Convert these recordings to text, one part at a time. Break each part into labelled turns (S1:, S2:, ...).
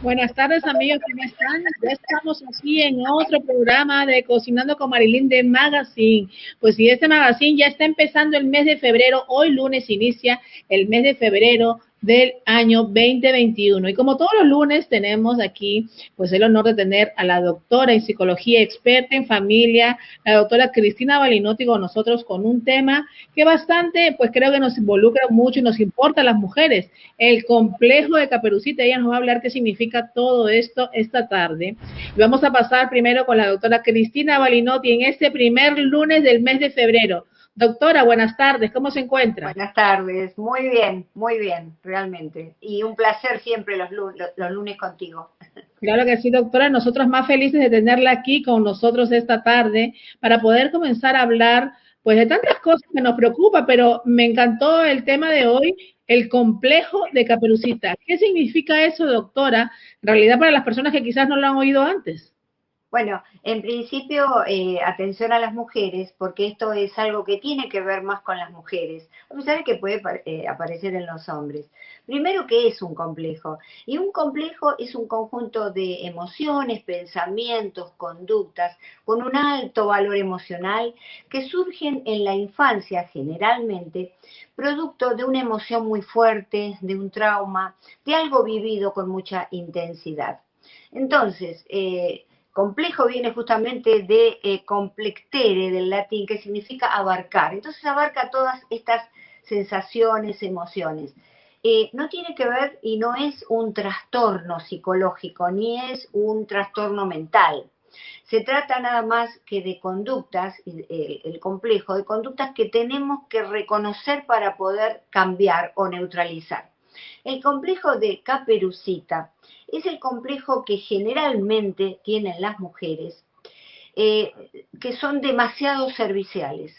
S1: Buenas tardes, amigos, ¿cómo están? Ya estamos aquí en otro programa de Cocinando con Marilyn de Magazine. Pues si este magazine ya está empezando el mes de febrero, hoy lunes inicia el mes de febrero del año 2021. Y como todos los lunes tenemos aquí pues el honor de tener a la doctora en psicología, experta en familia, la doctora Cristina Balinotti con nosotros con un tema que bastante pues creo que nos involucra mucho y nos importa a las mujeres, el complejo de Caperucita. Ella nos va a hablar qué significa todo esto esta tarde. Y vamos a pasar primero con la doctora Cristina Balinotti en este primer lunes del mes de febrero. Doctora, buenas tardes, ¿cómo se encuentra?
S2: Buenas tardes, muy bien, realmente. Y un placer siempre los lunes contigo.
S1: Claro que sí, doctora. Nosotros más felices de tenerla aquí con nosotros esta tarde para poder comenzar a hablar pues de tantas cosas que nos preocupa, pero me encantó el tema de hoy, el complejo de Caperucita. ¿Qué significa eso, doctora? En realidad para las personas que quizás no lo han oído antes.
S2: Bueno, en principio, atención a las mujeres, porque esto es algo que tiene que ver más con las mujeres, a pesar de que puede aparecer en los hombres. Primero, ¿qué es un complejo? Y un complejo es un conjunto de emociones, pensamientos, conductas, con un alto valor emocional, que surgen en la infancia generalmente, producto de una emoción muy fuerte, de un trauma, de algo vivido con mucha intensidad. Entonces, complejo viene justamente de complexere, del latín, que significa abarcar. Entonces abarca todas estas sensaciones, emociones. No tiene que ver y no es un trastorno psicológico, ni es un trastorno mental. Se trata nada más que de conductas, el complejo, de conductas que tenemos que reconocer para poder cambiar o neutralizar. El complejo de Caperucita es el complejo que generalmente tienen las mujeres, que son demasiado serviciales.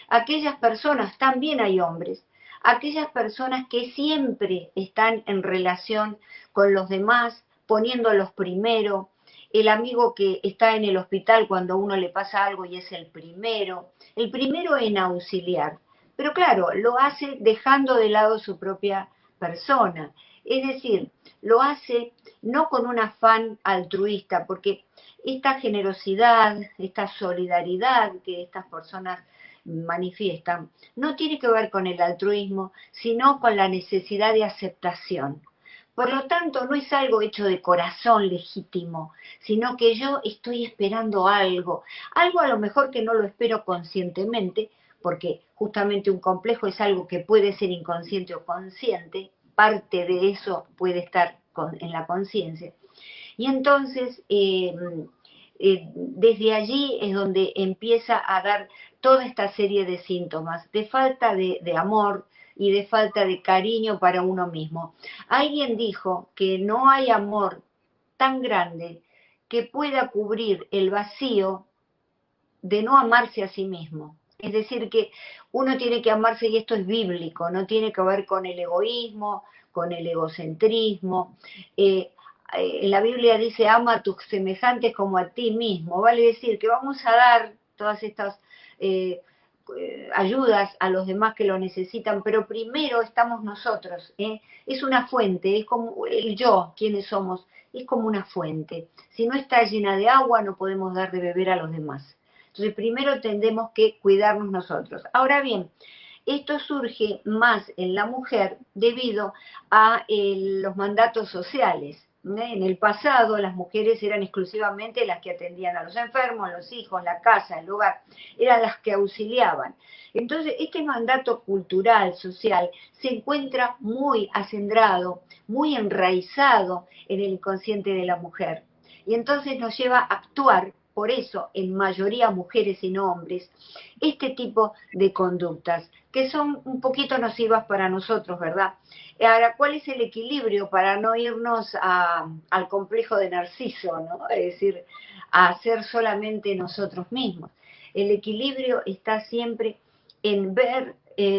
S2: Aquellas personas, también hay hombres, aquellas personas que siempre están en relación con los demás, poniéndolos primero, el amigo que está en el hospital cuando a uno le pasa algo y es el primero en auxiliar. Pero claro, lo hace dejando de lado su propia persona. Es decir, lo hace no con un afán altruista, porque esta generosidad, esta solidaridad que estas personas manifiestan, no tiene que ver con el altruismo, sino con la necesidad de aceptación. Por lo tanto, no es algo hecho de corazón legítimo, sino que yo estoy esperando algo, algo a lo mejor que no lo espero conscientemente, porque justamente un complejo es algo que puede ser inconsciente o consciente, parte de eso puede estar en la conciencia. Y entonces, desde allí es donde empieza a dar toda esta serie de síntomas de falta de amor y de falta de cariño para uno mismo. Alguien dijo que no hay amor tan grande que pueda cubrir el vacío de no amarse a sí mismo. Es decir, que uno tiene que amarse, y esto es bíblico, no tiene que ver con el egoísmo, con el egocentrismo. En la Biblia dice, ama a tus semejantes como a ti mismo. Vale decir que vamos a dar todas estas ayudas a los demás que lo necesitan, pero primero estamos nosotros. Es una fuente, es como el yo, quienes somos, es como una fuente. Si no está llena de agua, no podemos dar de beber a los demás. Entonces, primero tendremos que cuidarnos nosotros. Ahora bien, esto surge más en la mujer debido a los mandatos sociales. En el pasado las mujeres eran exclusivamente las que atendían a los enfermos, a los hijos, la casa, el hogar, eran las que auxiliaban. Entonces, este mandato cultural, social, se encuentra muy acendrado, muy enraizado en el inconsciente de la mujer. Y entonces nos lleva a actuar, por eso en mayoría mujeres y no hombres, este tipo de conductas que son un poquito nocivas para nosotros, ¿verdad? Ahora, ¿cuál es el equilibrio para no irnos al complejo de Narciso, ¿no? Es decir, a ser solamente nosotros mismos? El equilibrio está siempre en ver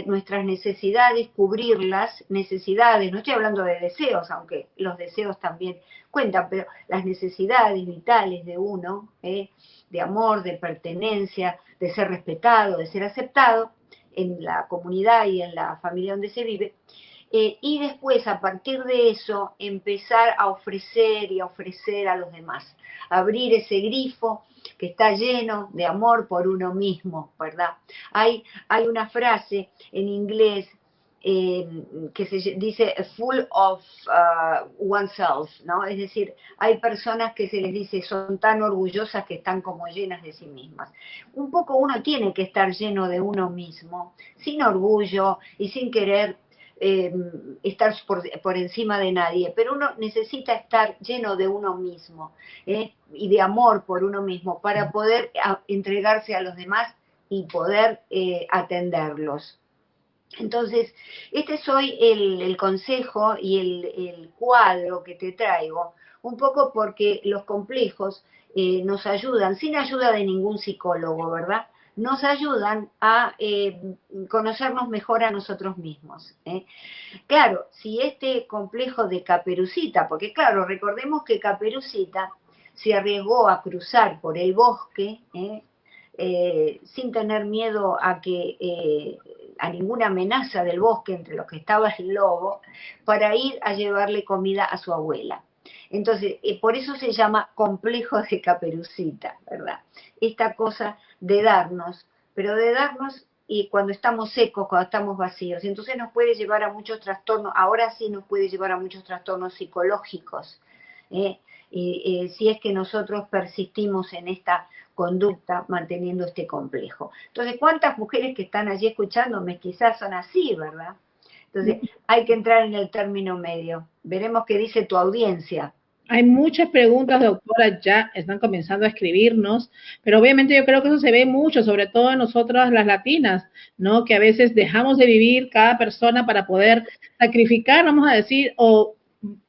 S2: nuestras necesidades, cubrir las necesidades, no estoy hablando de deseos, aunque los deseos también cuentan, pero las necesidades vitales de uno, de amor, de pertenencia, de ser respetado, de ser aceptado en la comunidad y en la familia donde se vive, y después, a partir de eso, empezar a ofrecer y a ofrecer a los demás. Abrir ese grifo que está lleno de amor por uno mismo, ¿verdad? Hay una frase en inglés que se dice full of oneself, ¿no? Es decir, hay personas que se les dice son tan orgullosas que están como llenas de sí mismas. Un poco uno tiene que estar lleno de uno mismo, sin orgullo y sin querer estar por encima de nadie, pero uno necesita estar lleno de uno mismo y de amor por uno mismo para poder entregarse a los demás y poder atenderlos. Entonces, este es hoy el consejo y el cuadro que te traigo, un poco porque los complejos nos ayudan, sin ayuda de ningún psicólogo, ¿verdad? Nos ayudan a conocernos mejor a nosotros mismos. Claro, si este complejo de Caperucita, porque claro, recordemos que Caperucita se arriesgó a cruzar por el bosque, sin tener miedo a ninguna amenaza del bosque, entre los que estaba el lobo, para ir a llevarle comida a su abuela. Entonces, por eso se llama complejo de Caperucita, ¿verdad? Esta cosa de darnos, pero de darnos y cuando estamos secos, cuando estamos vacíos. Entonces nos puede llevar a muchos trastornos, ahora sí nos puede llevar a muchos trastornos psicológicos, si es que nosotros persistimos en esta conducta manteniendo este complejo. Entonces, ¿cuántas mujeres que están allí escuchándome quizás son así, verdad? Entonces, hay que entrar en el término medio. Veremos qué dice tu audiencia.
S1: Hay muchas preguntas, doctora, ya están comenzando a escribirnos, pero obviamente yo creo que eso se ve mucho, sobre todo en nosotras las latinas, ¿no? Que a veces dejamos de vivir cada persona para poder sacrificar, vamos a decir, o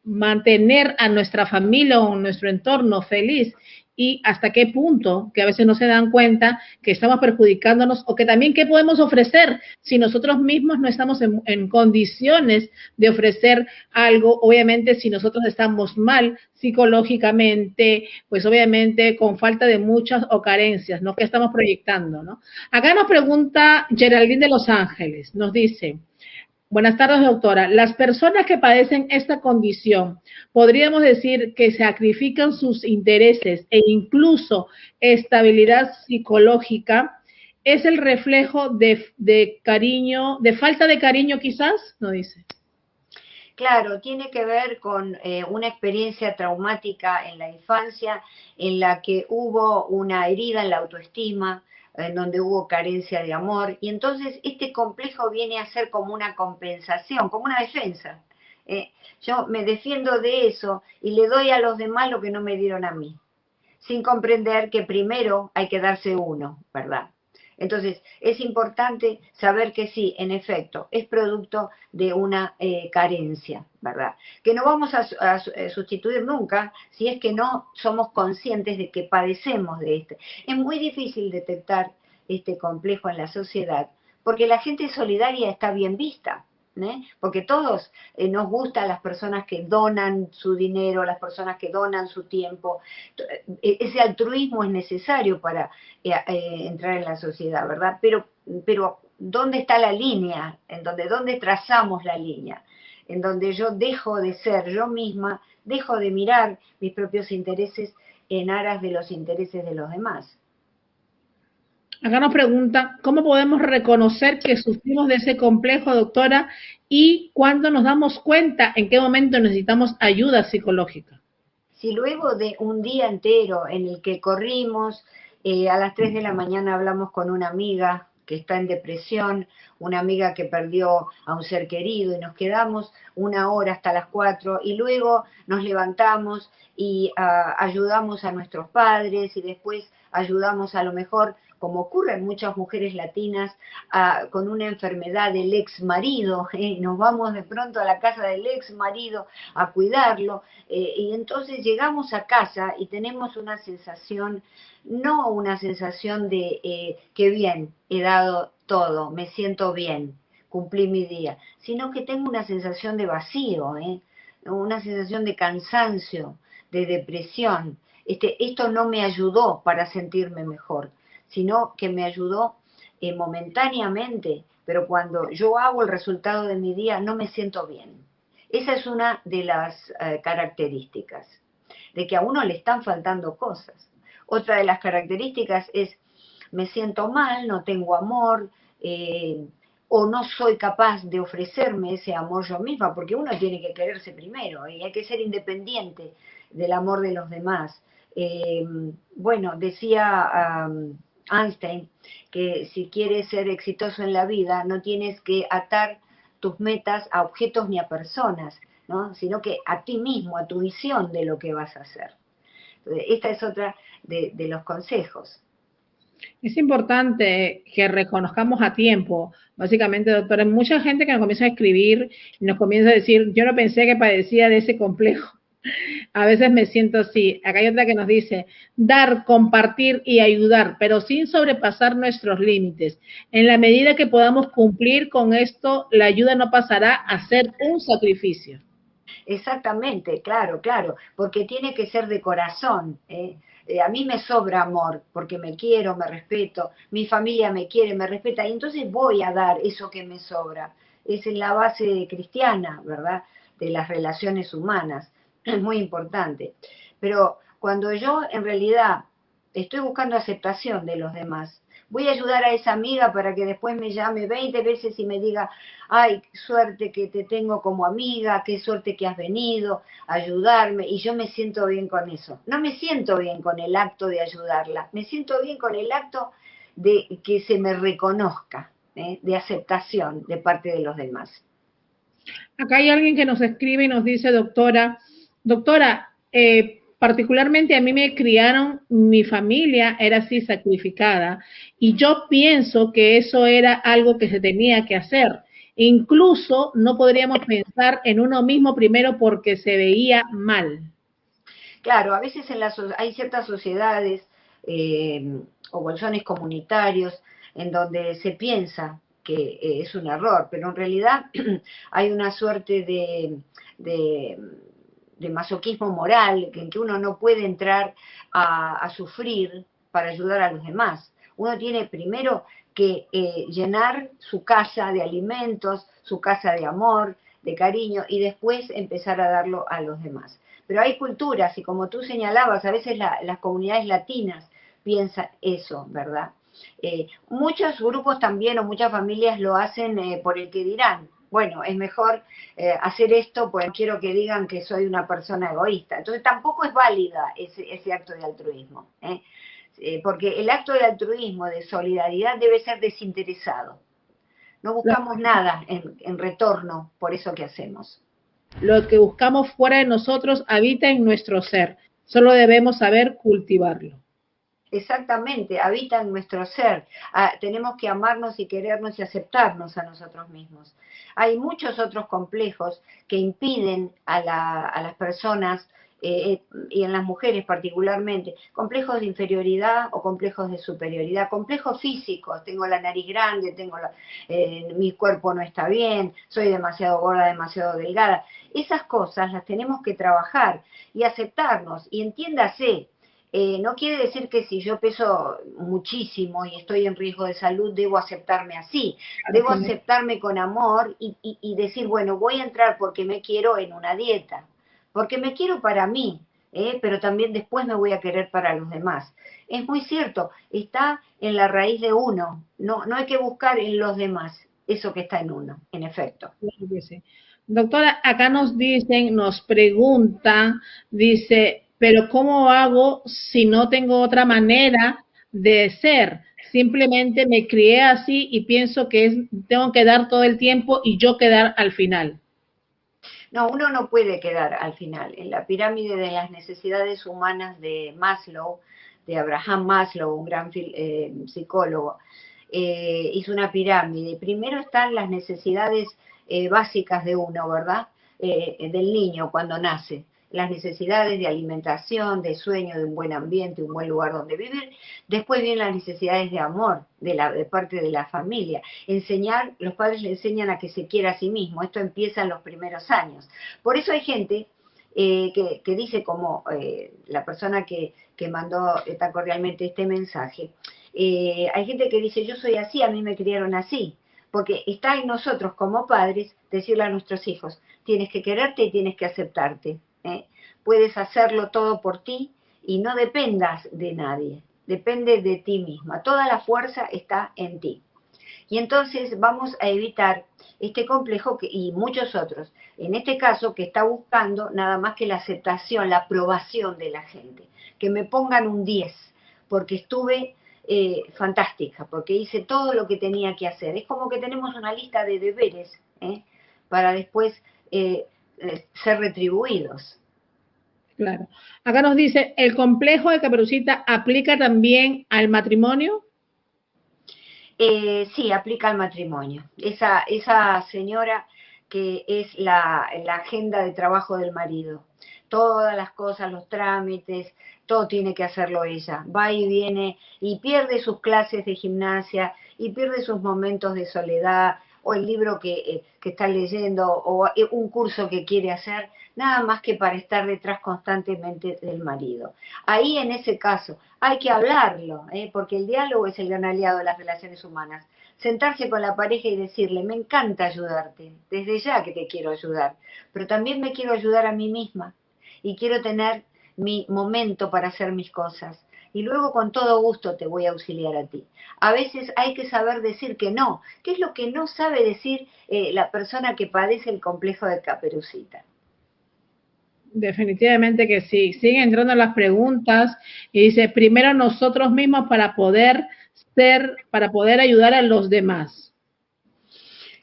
S1: mantener a nuestra familia o nuestro entorno feliz, y hasta qué punto que a veces no se dan cuenta que estamos perjudicándonos, o que también qué podemos ofrecer si nosotros mismos no estamos en condiciones de ofrecer algo. Obviamente si nosotros estamos mal psicológicamente, pues obviamente con falta de muchas o carencias, ¿no? Que estamos proyectando, ¿no? Acá nos pregunta Geraldine de Los Ángeles, nos dice: buenas tardes, doctora. Las personas que padecen esta condición, podríamos decir que sacrifican sus intereses e incluso estabilidad psicológica. ¿Es el reflejo de cariño, de falta de cariño quizás? No dice.
S2: Claro, tiene que ver con una experiencia traumática en la infancia, en la que hubo una herida en la autoestima, en donde hubo carencia de amor, y entonces este complejo viene a ser como una compensación, como una defensa. Yo me defiendo de eso y le doy a los demás lo que no me dieron a mí, sin comprender que primero hay que darse uno, ¿verdad? Entonces, es importante saber que sí, en efecto, es producto de una carencia, ¿verdad? Que no vamos a sustituir nunca si es que no somos conscientes de que padecemos de este. Es muy difícil detectar este complejo en la sociedad porque la gente solidaria está bien vista. Porque todos nos gustan las personas que donan su dinero, las personas que donan su tiempo. Ese altruismo es necesario para entrar en la sociedad, ¿verdad? Pero ¿dónde está la línea? ¿Dónde trazamos la línea? En donde yo dejo de ser yo misma, dejo de mirar mis propios intereses en aras de los intereses de los demás.
S1: Acá nos pregunta, ¿cómo podemos reconocer que sufrimos de ese complejo, doctora? Y cuándo nos damos cuenta, en qué momento necesitamos ayuda psicológica.
S2: Si luego de un día entero en el que corrimos, a las 3 de la mañana hablamos con una amiga que está en depresión, una amiga que perdió a un ser querido y nos quedamos una hora hasta las 4 y luego nos levantamos y ayudamos a nuestros padres y después ayudamos a lo mejor, como ocurre en muchas mujeres latinas, con una enfermedad del ex marido, nos vamos de pronto a la casa del ex marido a cuidarlo, y entonces llegamos a casa y tenemos una sensación, no una sensación de qué bien, he dado todo, me siento bien, cumplí mi día, sino que tengo una sensación de vacío, una sensación de cansancio, de depresión. Esto no me ayudó para sentirme mejor, sino que me ayudó momentáneamente, pero cuando yo hago el resultado de mi día no me siento bien. Esa es una de las características, de que a uno le están faltando cosas. Otra de las características es, me siento mal, no tengo amor, o no soy capaz de ofrecerme ese amor yo misma, porque uno tiene que quererse primero y hay que ser independiente del amor de los demás. Bueno, decía Einstein que si quieres ser exitoso en la vida no tienes que atar tus metas a objetos ni a personas, ¿no? Sino que a ti mismo, a tu visión de lo que vas a hacer. Esta es otra de los consejos.
S1: Es importante que reconozcamos a tiempo, básicamente, doctora. Hay mucha gente que nos comienza a escribir y nos comienza a decir, yo no pensé que padecía de ese complejo. A veces me siento así. Acá hay otra que nos dice, dar, compartir y ayudar, pero sin sobrepasar nuestros límites. En la medida que podamos cumplir con esto, la ayuda no pasará a ser un sacrificio.
S2: Exactamente, claro, claro, porque tiene que ser de corazón. A mí me sobra amor, porque me quiero, me respeto, mi familia me quiere, me respeta, y entonces voy a dar eso que me sobra. Es en la base cristiana, ¿verdad? De las relaciones humanas. Es muy importante. Pero cuando yo en realidad estoy buscando aceptación de los demás, voy a ayudar a esa amiga para que después me llame 20 veces y me diga, ay, suerte que te tengo como amiga, qué suerte que has venido a ayudarme, y yo me siento bien con eso. No me siento bien con el acto de ayudarla, me siento bien con el acto de que se me reconozca, de aceptación de parte de los demás.
S1: Acá hay alguien que nos escribe y nos dice, doctora, particularmente a mí me criaron, mi familia era así sacrificada y yo pienso que eso era algo que se tenía que hacer. Incluso no podríamos pensar en uno mismo primero porque se veía mal.
S2: Claro, a veces hay ciertas sociedades o bolsones comunitarios en donde se piensa que es un error, pero en realidad hay una suerte de, de masoquismo moral en que uno no puede entrar a sufrir para ayudar a los demás. Uno tiene primero que llenar su casa de alimentos, su casa de amor, de cariño, y después empezar a darlo a los demás. Pero hay culturas, y como tú señalabas, a veces las comunidades latinas piensan eso, ¿verdad? Muchos grupos también o muchas familias lo hacen por el que dirán. Bueno, es mejor hacer esto, pues no quiero que digan que soy una persona egoísta. Entonces tampoco es válida ese acto de altruismo, porque el acto de altruismo, de solidaridad, debe ser desinteresado. No buscamos nada en retorno por eso que hacemos.
S1: Lo que buscamos fuera de nosotros habita en nuestro ser. Solo debemos saber cultivarlo.
S2: Exactamente, habita en nuestro ser. Tenemos que amarnos y querernos y aceptarnos a nosotros mismos. Hay muchos otros complejos que impiden a las personas, y en las mujeres particularmente, complejos de inferioridad o complejos de superioridad, complejos físicos. Tengo la nariz grande, mi cuerpo no está bien, soy demasiado gorda, demasiado delgada. Esas cosas las tenemos que trabajar y aceptarnos. Y entiéndase, no quiere decir que si yo peso muchísimo y estoy en riesgo de salud, debo aceptarme así. Debo aceptarme con amor y decir, bueno, voy a entrar porque me quiero en una dieta, porque me quiero para mí, pero también después me voy a querer para los demás. Es muy cierto, está en la raíz de uno, no hay que buscar en los demás eso que está en uno, en efecto.
S1: Doctora, acá nos preguntan, dice, pero ¿cómo hago si no tengo otra manera de ser? Simplemente me crié así y pienso que tengo que dar todo el tiempo y yo quedar al final.
S2: No, uno no puede quedar al final. En la pirámide de las necesidades humanas de Maslow, de Abraham Maslow, un gran psicólogo, hizo una pirámide. Primero están las necesidades básicas de uno, ¿verdad? Del niño cuando nace. Las necesidades de alimentación, de sueño, de un buen ambiente, un buen lugar donde vivir. Después vienen las necesidades de amor de parte de la familia. Los padres le enseñan a que se quiera a sí mismo. Esto empieza en los primeros años. Por eso hay gente que dice, como la persona que mandó tan cordialmente este mensaje, Hay gente que dice, yo soy así, a mí me criaron así. Porque está en nosotros como padres decirle a nuestros hijos, tienes que quererte y tienes que aceptarte. Puedes hacerlo todo por ti y no dependas de nadie, depende de ti misma. Toda la fuerza está en ti. Y entonces vamos a evitar este complejo y muchos otros. En este caso, que está buscando nada más que la aceptación, la aprobación de la gente. Que me pongan un 10, porque estuve fantástica, porque hice todo lo que tenía que hacer. Es como que tenemos una lista de deberes para después ser retribuidos.
S1: Claro. Acá nos dice, ¿el complejo de Caperucita aplica también al matrimonio?
S2: Sí, aplica al matrimonio. Esa señora que es la agenda de trabajo del marido. Todas las cosas, los trámites, todo tiene que hacerlo ella. Va y viene y pierde sus clases de gimnasia y pierde sus momentos de soledad o el libro que está leyendo o un curso que quiere hacer, nada más que para estar detrás constantemente del marido. Ahí en ese caso hay que hablarlo, porque el diálogo es el gran aliado de las relaciones humanas. Sentarse con la pareja y decirle, me encanta ayudarte, desde ya que te quiero ayudar, pero también me quiero ayudar a mí misma y quiero tener mi momento para hacer mis cosas. Y luego con todo gusto te voy a auxiliar a ti. A veces hay que saber decir que no. ¿Qué es lo que no sabe decir la persona que padece el complejo de Caperucita?
S1: Definitivamente que sí. Siguen entrando las preguntas y dice, primero nosotros mismos para poder para poder ayudar a los demás.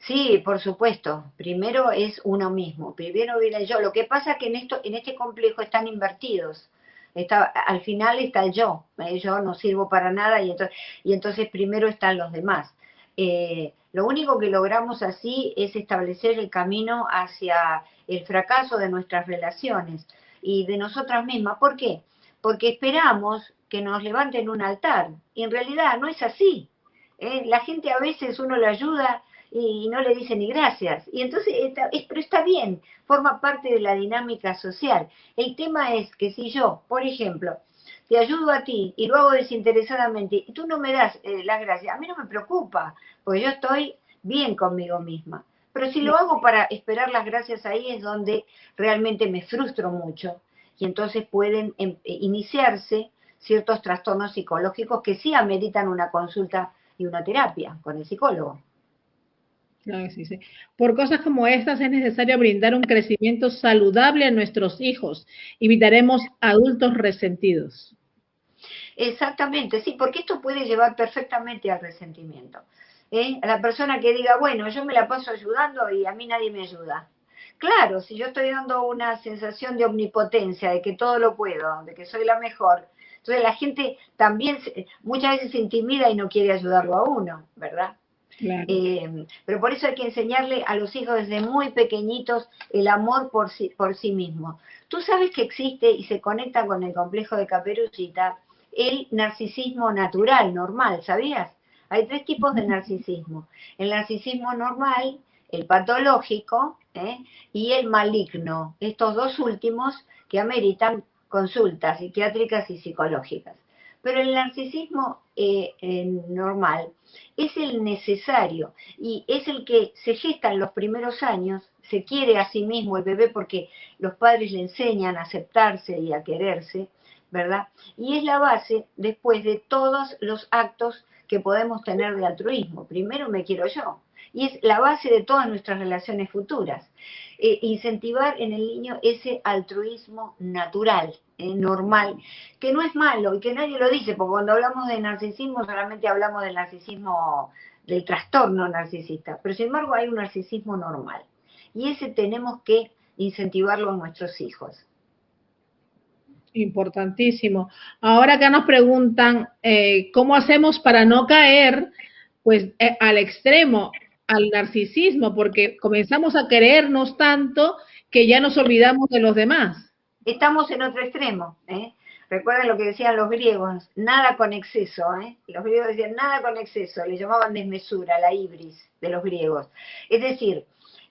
S2: Sí, por supuesto. Primero es uno mismo. Primero viene yo. Lo que pasa es que en este complejo están invertidos. Al final está el yo. Yo no sirvo para nada y entonces primero están los demás. Lo único que logramos así es establecer el camino hacia el fracaso de nuestras relaciones y de nosotras mismas. ¿Por qué? Porque esperamos que nos levanten un altar y en realidad no es así. La gente a veces uno le ayuda y no le dice ni gracias. Y entonces, pero está bien, forma parte de la dinámica social. El tema es que si yo, por ejemplo, te ayudo a ti y lo hago desinteresadamente y tú no me das las gracias, a mí no me preocupa, porque yo estoy bien conmigo misma. Pero si lo hago para esperar las gracias ahí es donde realmente me frustro mucho y entonces pueden iniciarse ciertos trastornos psicológicos que sí ameritan una consulta y una terapia con el psicólogo.
S1: Claro que sí, sí. Por cosas como estas es necesario brindar un crecimiento saludable a nuestros hijos. Evitaremos adultos resentidos.
S2: Exactamente, sí, porque esto puede llevar perfectamente al resentimiento. A la persona que diga, bueno, yo me la paso ayudando y a mí nadie me ayuda. Claro, si yo estoy dando una sensación de omnipotencia, de que todo lo puedo, de que soy la mejor, entonces la gente también muchas veces se intimida y no quiere ayudarlo a uno, ¿verdad?
S1: Claro.
S2: Pero por eso hay que enseñarle a los hijos desde muy pequeñitos el amor por sí mismo. Tú sabes que existe y se conecta con el complejo de Caperucita el narcisismo natural, normal, ¿sabías? Hay 3 tipos de narcisismo. El narcisismo normal, el patológico y el maligno. Estos dos últimos que ameritan consultas psiquiátricas y psicológicas. Pero el narcisismo normal es el necesario y es el que se gesta en los primeros años, se quiere a sí mismo el bebé porque los padres le enseñan a aceptarse y a quererse, ¿verdad? Y es la base después de todos los actos que podemos tener de altruismo. Primero me quiero yo. Y es la base de todas nuestras relaciones futuras. Incentivar en el niño ese altruismo natural, normal, que no es malo y que nadie lo dice, porque cuando hablamos de narcisismo solamente hablamos del narcisismo, del trastorno narcisista, pero sin embargo hay un narcisismo normal. Y ese tenemos que incentivarlo en nuestros hijos.
S1: Importantísimo. Ahora acá nos preguntan cómo hacemos para no caer pues al extremo, al narcisismo, porque comenzamos a querernos tanto que ya nos olvidamos de los demás.
S2: Estamos en otro extremo. Recuerden lo que decían los griegos, nada con exceso. Los griegos decían nada con exceso, le llamaban desmesura, la ibris de los griegos. Es decir,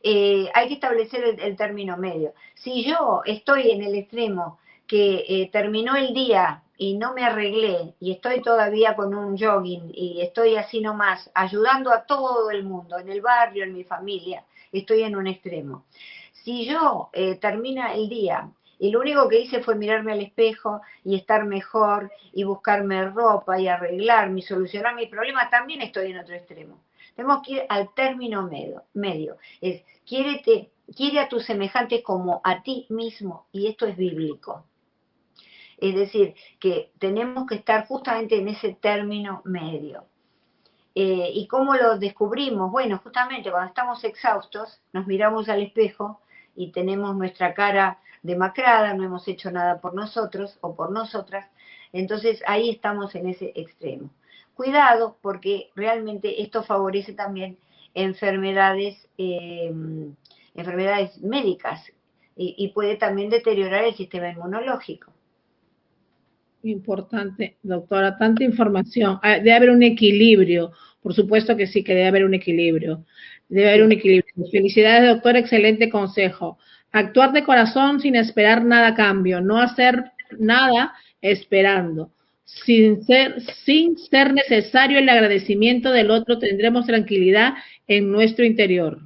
S2: hay que establecer término medio. Si yo estoy en el extremo que terminó el día y no me arreglé y estoy todavía con un jogging y estoy así nomás, ayudando a todo el mundo, en el barrio, en mi familia, estoy en un extremo. Si yo termina el día y lo único que hice fue mirarme al espejo y estar mejor y buscarme ropa y arreglarme y solucionar mi problema, también estoy en otro extremo. Tenemos que ir al término medio. Es, quiere a tus semejantes como a ti mismo, y esto es bíblico. Es decir, que tenemos que estar justamente en ese término medio. ¿Y cómo lo descubrimos? Bueno, justamente cuando estamos exhaustos, nos miramos al espejo y tenemos nuestra cara demacrada, no hemos hecho nada por nosotros o por nosotras, entonces ahí estamos en ese extremo. Cuidado, porque realmente esto favorece también enfermedades, enfermedades médicas y puede también deteriorar el sistema inmunológico.
S1: Importante, doctora, tanta información. Debe haber un equilibrio, por supuesto que sí, que debe haber un equilibrio. Debe haber un equilibrio. Felicidades, doctora, excelente consejo. Actuar de corazón sin esperar nada a cambio, no hacer nada esperando. Sin ser necesario el agradecimiento del otro, tendremos tranquilidad en nuestro interior.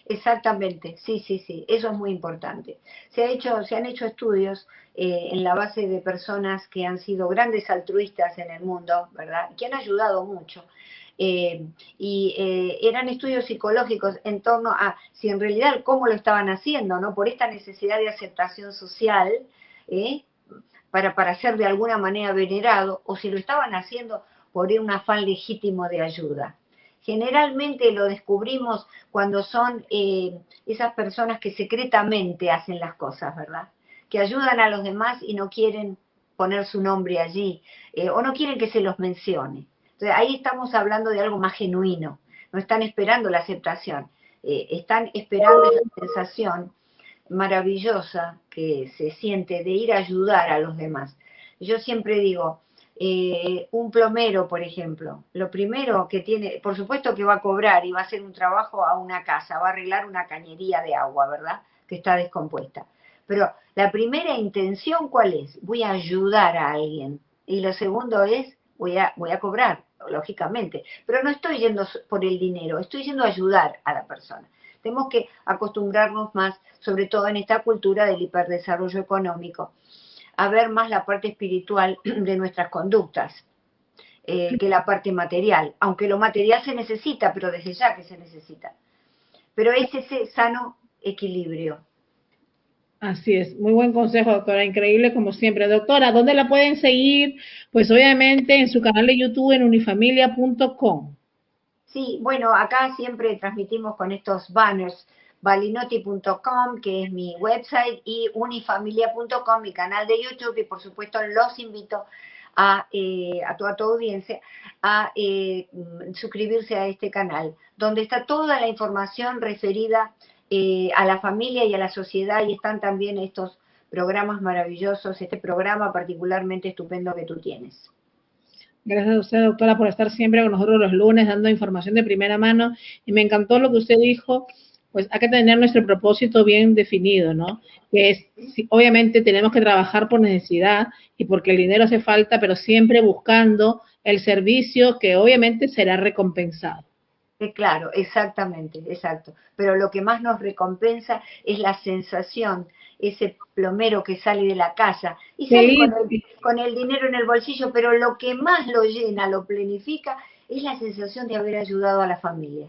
S2: Exactamente, sí, sí, sí, eso es muy importante. Se han hecho estudios en la base de personas que han sido grandes altruistas en el mundo, ¿verdad? Que han ayudado mucho. Eran estudios psicológicos en torno a si en realidad cómo lo estaban haciendo, ¿no? Por esta necesidad de aceptación social, para ser de alguna manera venerado, o si lo estaban haciendo por un afán legítimo de ayuda. Generalmente lo descubrimos cuando son esas personas que secretamente hacen las cosas, ¿verdad? Que ayudan a los demás y no quieren poner su nombre allí, o no quieren que se los mencione. Entonces ahí estamos hablando de algo más genuino, no están esperando la aceptación, están esperando esa sensación maravillosa que se siente de ir a ayudar a los demás. Yo siempre digo, un plomero, por ejemplo, lo primero que tiene, por supuesto que va a cobrar y va a hacer un trabajo a una casa, va a arreglar una cañería de agua, ¿verdad? Que está descompuesta. Pero la primera intención, ¿cuál es? Voy a ayudar a alguien. Y lo segundo es, voy a cobrar, lógicamente. Pero no estoy yendo por el dinero, estoy yendo a ayudar a la persona. Tenemos que acostumbrarnos más, sobre todo en esta cultura del hiperdesarrollo económico, a ver más la parte espiritual de nuestras conductas que la parte material. Aunque lo material se necesita, pero desde ya que se necesita. Pero es ese sano equilibrio.
S1: Así es, muy buen consejo, doctora, increíble como siempre. Doctora, ¿dónde la pueden seguir? Pues obviamente en su canal de YouTube en unifamilia.com.
S2: Sí, bueno, acá siempre transmitimos con estos banners, balinotti.com, que es mi website, y unifamilia.com, mi canal de YouTube, y por supuesto los invito a toda tu audiencia a suscribirse a este canal, donde está toda la información referida a la familia y a la sociedad, y están también estos programas maravillosos, este programa particularmente estupendo que tú tienes.
S1: Gracias a usted, doctora, por estar siempre con nosotros los lunes dando información de primera mano. Y me encantó lo que usted dijo, pues hay que tener nuestro propósito bien definido, ¿no? Que es, obviamente tenemos que trabajar por necesidad y porque el dinero hace falta, pero siempre buscando el servicio que obviamente será recompensado.
S2: Claro, exactamente, exacto. Pero lo que más nos recompensa es la sensación, ese plomero que sale de la casa y sale con el dinero en el bolsillo, pero lo que más lo llena, lo planifica, es la sensación de haber ayudado a la familia.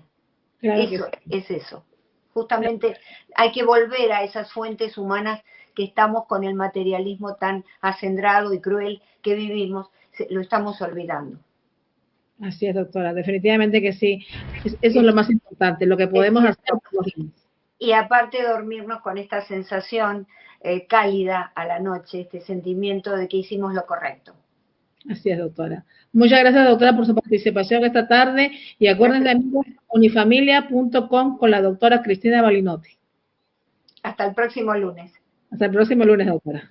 S1: Claro
S2: Eso
S1: que sí.
S2: es eso. Justamente hay que volver a esas fuentes humanas que estamos con el materialismo tan acendrado y cruel que vivimos, lo estamos olvidando.
S1: Así es, doctora, definitivamente que sí. Eso es lo más importante, lo que podemos hacer por los demás.
S2: Y aparte dormirnos con esta sensación cálida a la noche, este sentimiento de que hicimos lo correcto.
S1: Así es, doctora. Muchas gracias, doctora, por su participación esta tarde. Y acuérdense, amigos, unifamilia.com con la doctora Cristina Balinotti.
S2: Hasta el próximo lunes.
S1: Hasta el próximo lunes, doctora.